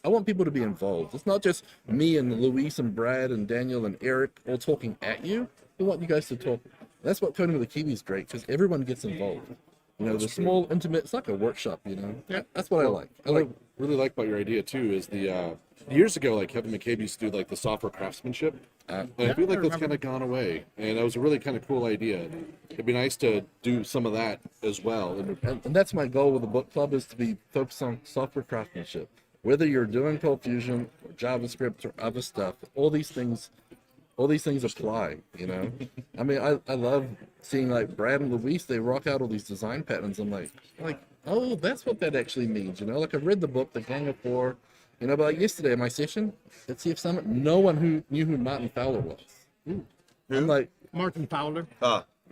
I want people to be involved. It's not just me and Luis and Brad and Daniel and Eric all talking at you. We want you guys to talk. That's what Coding with the Kiwi is great, because everyone gets involved. The small, intimate, it's like a workshop, Yeah. That's what I like. I like, Really like about your idea too is the years ago, Kevin McCabe used to do the software craftsmanship, and I feel like that's kind of gone away. And it was a really kind of cool idea. It'd be nice to do some of that as well. and that's my goal with the book club, is to be focused on software craftsmanship. Whether you're doing Cold Fusion or JavaScript or other stuff, all these things apply, I mean, I love seeing Brad and Luis, they rock out all these design patterns. I'm like, oh, that's what that actually means, I read the book, The Gang of Four, but yesterday at my session at CF Summit, no one who knew who Martin Fowler was. I'm like, Martin Fowler.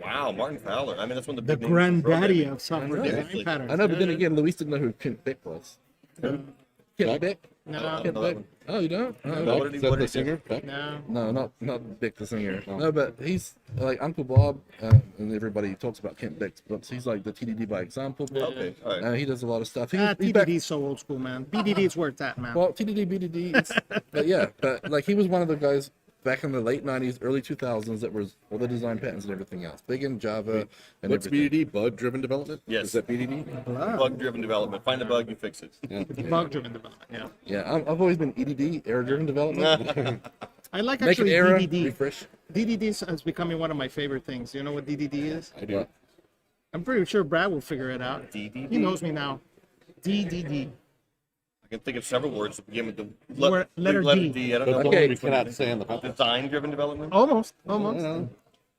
Wow, Martin Fowler. I mean, that's one of the The big names in granddaddy programming. of software I know. design patterns. I know, but then Yeah, again, Luis didn't know who Kent Bick was. Kent Bick? No, Kent know that Bick? one. Oh, you don't? Oh, No, okay. what did he- Is that what the did he do? singer? Beck? no. No, not Bick the singer. No, but he's like Uncle Bob, and everybody talks about Kent Bick's books. He's like the TDD by example. Okay, all right. He does a lot of stuff. He's TDD back, is so old school, man. BDD is where it's at, man. well, TDD, BDD, but yeah, but like he was one of the guys back in the late 90s, early 2000s that was all the design patterns and everything else. Big in Java and What's everything. BDD? Bug-driven development? Yes. Is that BDD? Bug-driven development. Find a bug, you fix it. Yeah. Bug-driven development, yeah. Yeah, I've always been EDD, error-driven development. I like Make an actually error, DDD. refresh. DDD is becoming one of my favorite things. You know what DDD is? I do. I'm pretty sure Brad will figure it out. DDD? He knows me now. DDD. I can think of several words that begin with the Letter D. I don't But know. the Okay. one we cannot say on the podcast. Design-driven development. Almost.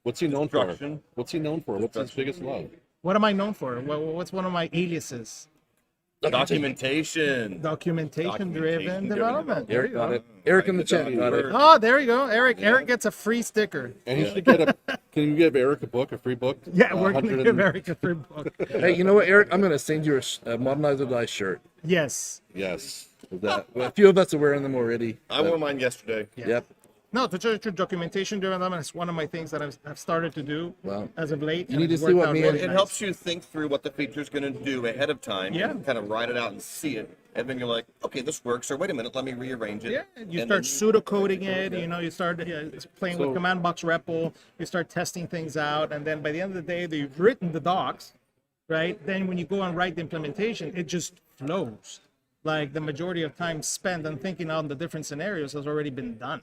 What's he known for? Construction. What's he known for? What's his biggest love? What am I known for? What's one of my aliases? Documentation. Documentation-driven development. There you Got go. it. Eric in the chat got it. Oh, there you go, Eric. Eric gets a free sticker. And he should get a. Can you give Eric a book, a free book? Yeah, we're gonna 100 give Eric a free book. Hey, you know what, Eric? I'm gonna send you a Modernize or Die shirt. Yes. Yes. Well, a few of us are wearing them already. I wore mine yesterday. Yep. No, to tell you the truth, documentation development is one of my things that I've started to do Well, as of late. you and need to it's see worked what out me really and- It nice. helps you think through what the feature's going to do ahead of time. Yeah. And kind of write it out and see it. And then you're like, okay, this works. Or wait a minute, let me rearrange it. Yeah, you And start then pseudocoding it. You know, you start playing with So- command box REPL. You start testing things out, and then by the end of the day, you've written the docs, right? Then when you go and write the implementation, it just flows. Like the majority of time spent on thinking on the different scenarios has already been done,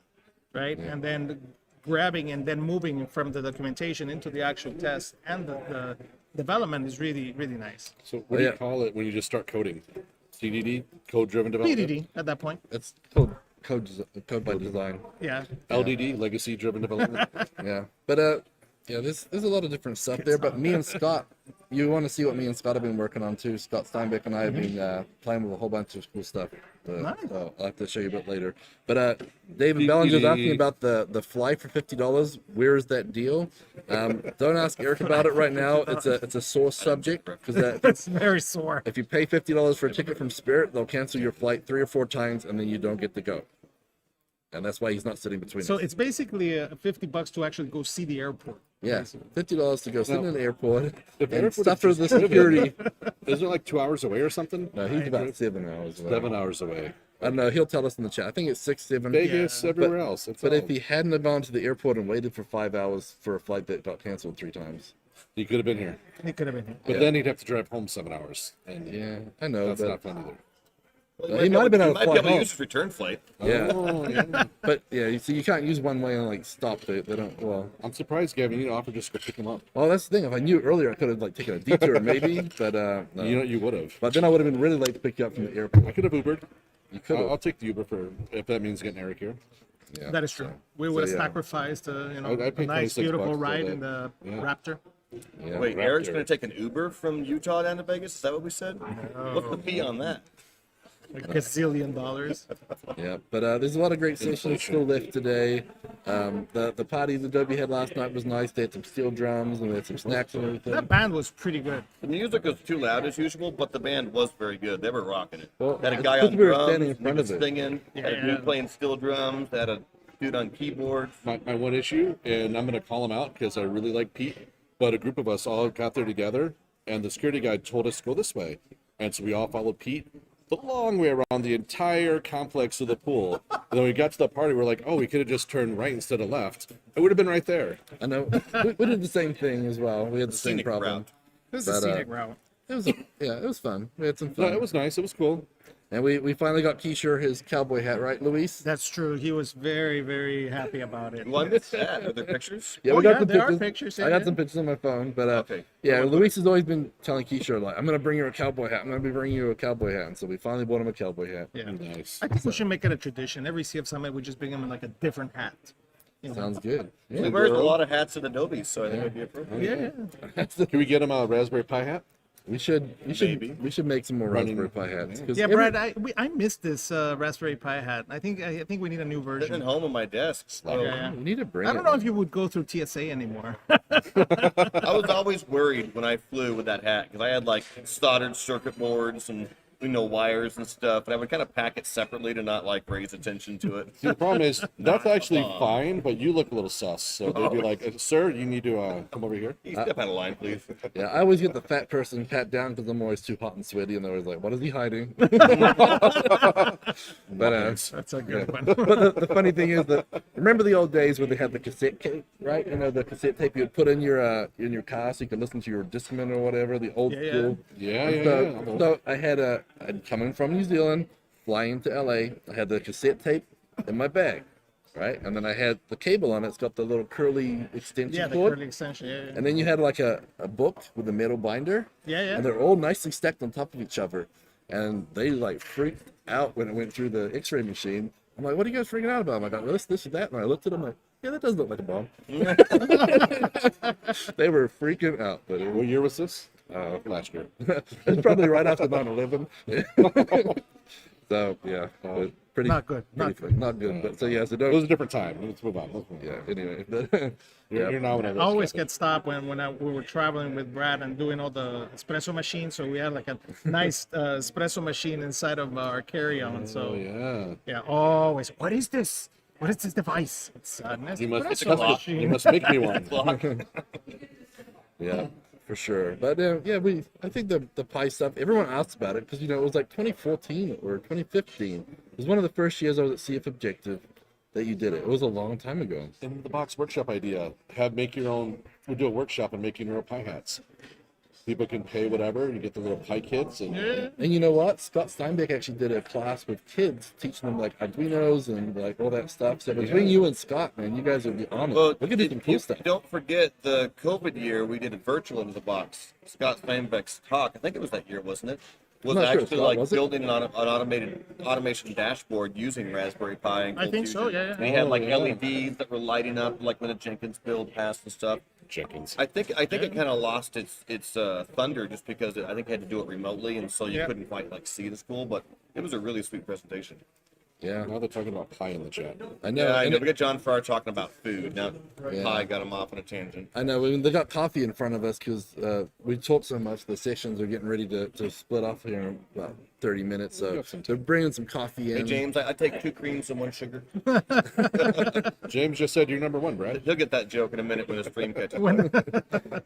right? And then grabbing and then moving from the documentation into the actual test and the development is really, really nice. So what do you Yeah. call it when you just start coding? CDD, code-driven development. BDD at that point. it's code by design. Yeah. LDD, legacy-driven development. Yeah, but yeah, there's a lot of different stuff there. But me and Scott, you want to see what me and Scott have been working on too. Scott Steinbeck and I have been playing with a whole bunch of cool stuff. Nice. So I'll have to show you a bit later. But David Bellinger's asking about the fly for $50. Where is that deal? Don't ask Eric about it right now. It's a sore subject because It's very sore. if you pay $50 for a ticket from Spirit, they'll cancel your flight 3 or 4 times and then you don't get to go. And that's why he's not sitting between So us. it's basically $50 to actually go see the airport. Yeah, $50 to go sit in an airport If and Eric would've suffer just the driven- security. Isn't it like 2 hours away or something? No, he's about 7 hours away. 7 hours away. I don't know. He'll tell us in the chat. I think it's 6, 7. Vegas, everywhere else. That's But all. if he hadn't have gone to the airport and waited for 5 hours for a flight that got canceled 3 times. He could have been here. He could have been here. But Yeah. then he'd have to drive home 7 hours. And Yeah, I know. that's But not fun either. Well, he might have been able to might be fly able to home. use his return flight. Yeah, Oh, yeah. but yeah, you see, you can't use one way and like stop. They don't. Well, I'm surprised, Gavin. You offered just to go pick him up. that's the thing. If I knew earlier, I could have like taken a detour maybe. But no. You know, you would have. But then I would have been really late to pick you up from the airport. I could have Ubered. You could I'll have. take the Uber for if that means getting Eric here. Yeah. That is true. We would have yeah. sacrificed, I'd a pay nice, 26 beautiful bucks for ride that. in the Yeah. Raptor. Yeah. Wait, Raptor. Eric's going to take an Uber from Utah down to Vegas? Is that what we said? What's the fee on that? A gazillion dollars. Yeah, but there's a lot of great sessions still left today. The party that Adobe had last night was nice. They had some steel drums and they had some snacks and everything. That band was pretty good. The music was too loud as usual, but the band was very good. They were rocking it. Well, Had a it's guy because on we were drums, standing in front niggas of it. singing, had a Yeah. dude playing steel drums, had a dude on keyboards. My one issue, and I'm going to call him out because I really like Pete, but a group of us all got there together, and the security guy told us to go this way. And so we all followed Pete the long way around the entire complex of the pool. And then when we got to the party, we're like, oh, we could have just turned right instead of left. It would have been right there. I know. We did the same thing as well. We had the same Scenic problem. route. It was a But, scenic route. It was it was fun. We had some No, fun. it was nice. It was cool. And we finally got Keisha his cowboy hat, right, Luis? That's true. He was very, very happy about it. Well, I missed that. Are there pictures? Yeah, Oh, we got yeah, some there are pictures. pictures, I yeah, got yeah. some pictures on my phone, but Okay. yeah, Luis has always been telling Keisha like, I'm gonna bring her a cowboy hat. I'm gonna be bringing you a cowboy hat, and so we finally bought him a cowboy hat. Yeah. Nice. I think we should make it a tradition. Every CF Summit, we just bring him like a different hat. You know? Sounds good. He Yeah, wears a girl. lot of hats at Adobe, so I think it would be appropriate. Yeah. Can we get him a Raspberry Pi hat? We should Maybe. make some more Running- Raspberry Pi hats. 'cause Yeah, every- Brad, I missed this Raspberry Pi hat. I think we need a new Sitting version. home on my desk. So Yeah. we need to bring. I don't it. know if you would go through TSA anymore. I was always worried when I flew with that hat because I had like soldered circuit boards and wires and stuff, and I would kind of pack it separately to not like raise attention to it. See, the problem is that's actually fine, but you look a little sus. So they'd be like, "Sir, you need to come over here." Can you step out of line, please? Yeah, I always get the fat person pat down because I'm always too hot and sweaty, and they're always like, "What is he hiding?" But That's a good one. but the funny thing is that remember the old days where they had the cassette tape, right? You know, the cassette tape you would put in your car so you could listen to your Discman or whatever, the old Yeah, yeah. school. Yeah. So I'd coming from New Zealand, flying to LA. I had the cassette tape in my bag, right? And then I had the cable on it. It's got the little curly extension Yeah, the cord. curly extension. Yeah, And then you had like a book with a metal binder. yeah. And they're all nicely stacked on top of each other. And they like freaked out when it went through the x-ray machine. I'm like, what are you guys freaking out about? I'm like, oh, this, and that. And I looked at them like, yeah, that does look like a bomb. They were freaking out. But What year was this? Last year. it's probably right after 9/11. So, yeah. But pretty, Not good, not pretty fun. Not good. But so, yeah, so It was don't. a different time. Let's move on. Yeah, anyway. But, You're now in a I always get stopped when we were traveling with Brad and doing all the espresso machines. So we had like a nice espresso machine inside of our carry-on. So Oh yeah. always. What is this? What is this device? It's an You must, espresso machine. you must make me one. yeah, for sure. But yeah, I think the Pi stuff, everyone asks about it because, it was like 2014 or 2015. It was one of the first years I was at CF Objective that you did it. It was a long time ago. In the box workshop idea, make your own. We'll do a workshop and make your own pie hats. People can pay whatever. You get the little pie kits and. And you know what? Scott Steinbeck actually did a class with kids, teaching them like Arduinos and like all that stuff. So between you and Scott, man, you guys would be on it. Well, Look at this cool stuff. don't forget the COVID year we did a virtual into the box. Scott Steinbeck's talk, I think it was that year, wasn't it? Was I'm not sure, actually Scott, like was it? building an automation dashboard using Raspberry Pi. And I think so, Confusion. yeah. And he had like yeah. LEDs that were lighting up like when the Jenkins build passed and stuff. Jenkins. I think it kind of lost its thunder just because I think it had to do it remotely, and so you Yeah. couldn't quite like see the school. But it was a really sweet presentation. Yeah, Now they're talking about pie in the chat. I know. Yeah, I and know. it- We got John Farrar talking about food. Now Yeah. Pi got him off on a tangent. I know. I mean, they got coffee in front of us because we talked so much. The sessions are getting ready to split off here in about 30 minutes. So they're bringing some coffee in. Hey James, I take 2 creams and 1 sugar. James just said you're number one, Brad. He'll get that joke in a minute when his stream catches up.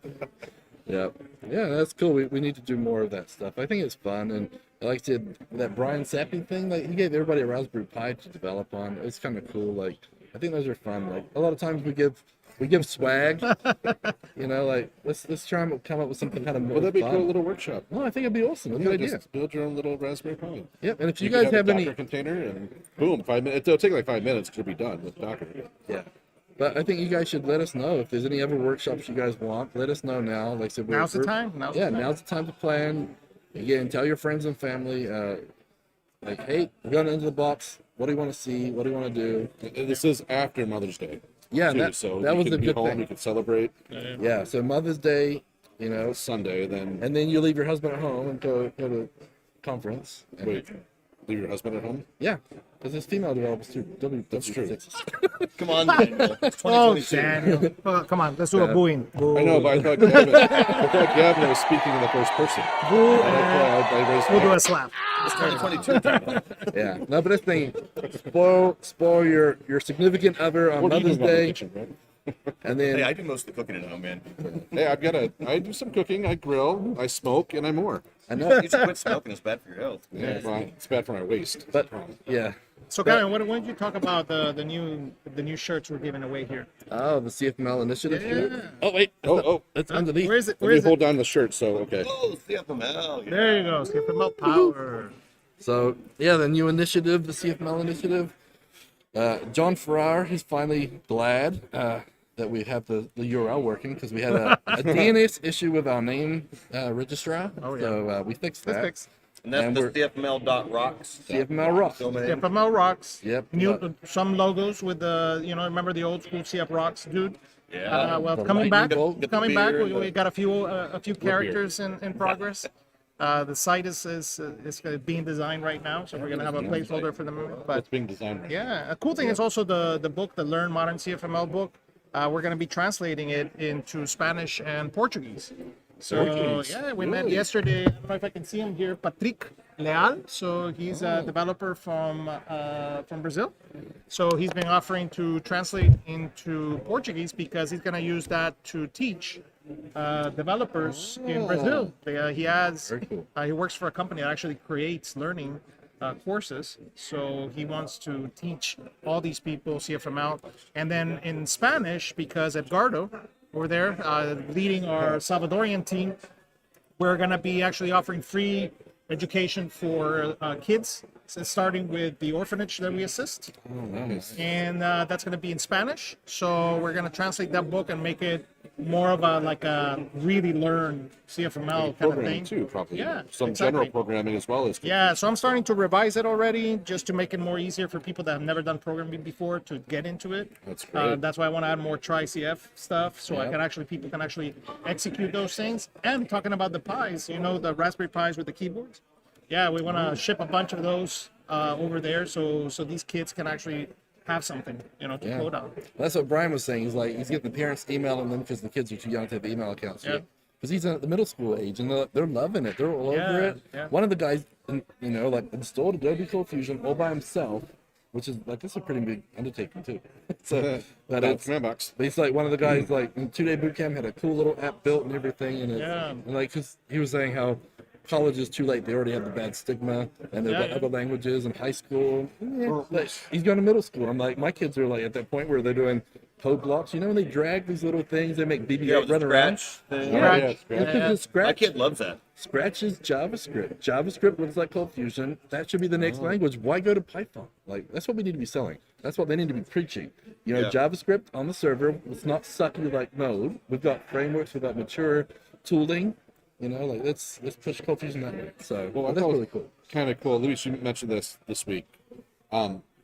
Yeah, yeah, that's cool. We need to do more of that stuff. I think it's fun, and like I said, that Brian Sappy thing, like he gave everybody a Raspberry Pi to develop on. It's kind of cool. Like I think those are fun. Like a lot of times we give swag. Like let's try and come up with something kind of more Well, that'd be a fun. cool little workshop. No, I think it'd be awesome. That's a good idea. Just build your own little Raspberry Pi. Yep. And if you could guys have a any, Docker container and boom, 5 minutes. It'll take like 5 minutes to be done with Docker. yeah. But I think you guys should let us know if there's any other workshops you guys want. Let us know now. Like I said, Now's the time. Now's the time. Now's the time to plan. Again, tell your friends and family. Like, hey, we're going into the box. What do you want to see? What do you want to do? And this is after Mother's Day. Yeah, too, that, so that we was can the be good home, thing. We can celebrate Yeah, so Mother's Day, Sunday, then and then you leave your husband at home and go to conference. And- wait, leave your husband at home. Yeah, because there's female developers too. That's true. Come on, Daniel. It's Oh, 2022. Daniel. Oh, come on, let's do a booing. Boo. I know, but I thought Gavin was speaking in the first person. Boo. I raised We'll my- do a slap. It's 2022. Daniel. Yeah, no, but this thing, spoil your significant other on What are you Mother's doing out in the Day, kitchen, Brad? and then Hey, I do most of the cooking at home, man. Hey, I do some cooking. I grill. I smoke, and I more. I know, You should quit smoking. It's bad for your health. Yeah, well, it's bad for my waist. but yeah. So, Gavin, why don't you talk about the new shirts we're giving away here? Oh, the CFML initiative. Yeah. Oh wait, Oh, it's underneath. Where is it? let Where me is hold it? down the shirt. So okay. Oh, CFML. Yeah. There you go. CFML Power. So yeah, the new initiative, the CFML initiative. John Farrar is finally glad that we have the URL working because we had a DNS issue with our name registrar. Oh, yeah. So we fixed that. Fix. And that's And the we're- CFML.rocks. CFML Rocks. Domain. CFML Rocks. Yep. New some logos with the remember the old school CF Rocks dude. Yeah. Well, The coming back, lightning bolt, get the coming back, beer we, and we got a few characters in progress. The site is being designed right now, so we're gonna have a placeholder for the moment. But That's being designed. yeah, a cool thing is also the book, the Learn Modern CFML book. We're gonna be translating it into Spanish and Portuguese. So Portuguese, yeah, we met really? yesterday. I don't know if I can see him here, Patrick Leal. So he's a developer from Brazil. So he's been offering to translate into Portuguese because he's gonna use that to teach developers in Brazil. Very cool. He works for a company that actually creates learning courses. So he wants to teach all these people CFML. And then in Spanish, because Edgardo over there leading our Salvadorian team, we're going to be actually offering free education for kids, so starting with the orphanage that we assist. Oh, nice. And that's going to be in Spanish. So we're going to translate that book and make it more of a really learn CFML kind of Programming thing. too, probably. Yeah, Some exactly. general programming as well as. Yeah, so I'm starting to revise it already just to make it more easier for people that have never done programming before to get into it. That's great. That's why I want to add more tri-CF stuff so Yeah. people can actually execute those things. And talking about the Pis, the Raspberry Pis with the keyboards. Yeah, we want to ship a bunch of those over there so these kids can actually have something, to Yeah. code on. That's what Brian was saying. He's like, he's getting the parents emailing them because the kids are too young to have email accounts Yeah. yet. Because he's at the middle school age and they're loving it. They're all over Yeah, it. yeah. One of the guys, installed Adobe Cold Fusion all by himself, which is that's a pretty big undertaking too. So that About it's, $3. but he's like one of the guys like in 2-day boot camp had a cool little app built and everything, and Yeah. and like because he was saying how college is too late. They already have the bad stigma, and they've Yeah, got yeah. other languages in high school. Yeah, like, he's going to middle school. I'm like, my kids are like at that point where they're doing code blocks. When they drag these little things, they make BB-8 with the run around. scratch thing. Yeah, yeah, you Scratch. could just My scratch. kid loves that. Scratch is JavaScript. JavaScript looks like Cold Fusion. That should be the next language. Why go to Python? Like that's what we need to be selling. That's what they need to be preaching. Yeah. JavaScript on the server. It's not sucky like Node. We've got frameworks. We've got mature tooling. Let's push Cold Fusion that way. So Well, I that's thought it really was cool. kind of cool. Luis, you mentioned this week.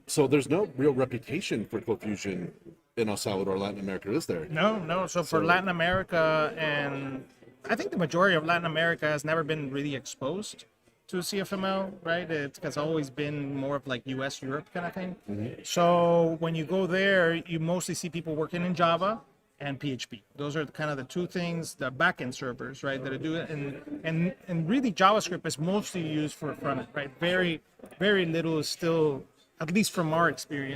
So there's no real reputation for Cold Fusion in El Salvador, Latin America, is there? No. So for Latin America, and I think the majority of Latin America has never been really exposed to CFML, right? It's always been more of like US, Europe kind of thing. So when you go there, you mostly see people working in Java and PHP. Those are kind of the two things, the backend servers, right, that do it. And really JavaScript is mostly used for front end, right? Very, very little is still, at least from our experience,